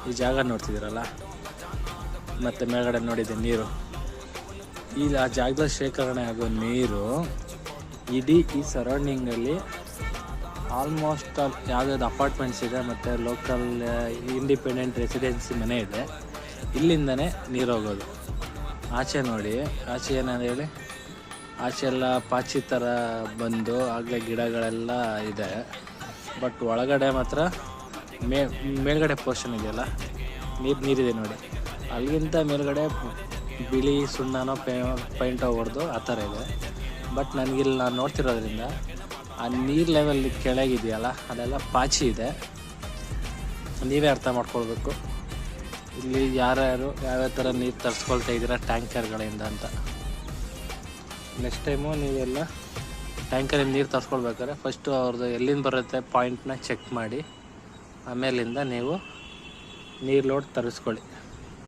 ಈ ಜಾಗ ನೋಡ್ತಿದ್ದೀರಲ್ಲ, ಮತ್ತು ಮೇಲ್ಗಡೆ ನೋಡಿದೆ ನೀರು. ಈಗ ಆ ಜಾಗದಲ್ಲಿ ಶೇಖರಣೆ ಆಗೋ ನೀರು ಇಡೀ ಈ ಸರೌಂಡಿಂಗಲ್ಲಿ ಆಲ್ಮೋಸ್ಟ್ ಯಾವುದಾದ್ರು ಅಪಾರ್ಟ್ಮೆಂಟ್ಸ್ ಇದೆ ಮತ್ತು ಲೋಕಲ್ ಇಂಡಿಪೆಂಡೆಂಟ್ ರೆಸಿಡೆನ್ಸಿ ಮನೆ ಇದೆ, ಇಲ್ಲಿಂದನೇ ನೀರು ಹೋಗೋದು. ಆಚೆ ನೋಡಿ, ಆಚೆ ಏನಂತ ಹೇಳಿ, ಆಚೆ ಎಲ್ಲ ಪಾಚಿ ಥರ ಬಂದು ಆಗಲೇ ಗಿಡಗಳೆಲ್ಲ ಇದೆ. ಬಟ್ ಒಳಗಡೆ ಮಾತ್ರ ಮೇಲ್ಗಡೆ ಪೋರ್ಷನ್ ಇದೆಯಲ್ಲ, ನೀರಿದೆ ನೋಡಿ, ಅಲ್ಲಿಗಿಂತ ಮೇಲ್ಗಡೆ ಬಿಳಿ ಸುಣ್ಣನೋ ಪೈಂಟೋ ಹೊಡೆದು ಆ ಥರ ಇದೆ. ಬಟ್ ನನಗಿಲ್ಲಿ ನಾನು ನೋಡ್ತಿರೋದ್ರಿಂದ ಆ ನೀರು ಲೆವೆಲ್ ಕೆಳಗಿದೆಯಲ್ಲ, ಅದೆಲ್ಲ ಪಾಚಿ ಇದೆ. ನೀವೇ ಅರ್ಥ ಮಾಡ್ಕೊಳ್ಬೇಕು ಇಲ್ಲಿ ಯಾರ್ಯಾರು ಯಾವ್ಯಾವ ಥರ ನೀರು ತರಿಸ್ಕೊಳ್ತಾ ಇದ್ದೀರಾ ಟ್ಯಾಂಕರ್ಗಳಿಂದ ಅಂತ. ನೆಕ್ಸ್ಟ್ ಟೈಮು ನೀವೆಲ್ಲ ಟ್ಯಾಂಕರಿಂದ ನೀರು ತರಿಸ್ಕೊಳ್ಬೇಕಾದ್ರೆ ಫಸ್ಟು ಅವ್ರದ್ದು ಎಲ್ಲಿಂದ ಬರುತ್ತೆ ಪಾಯಿಂಟ್ನ ಚೆಕ್ ಮಾಡಿ ಆಮೇಲಿಂದ ನೀವು ನೀರು ಲೋಡ್ ತರಿಸ್ಕೊಳ್ಳಿ.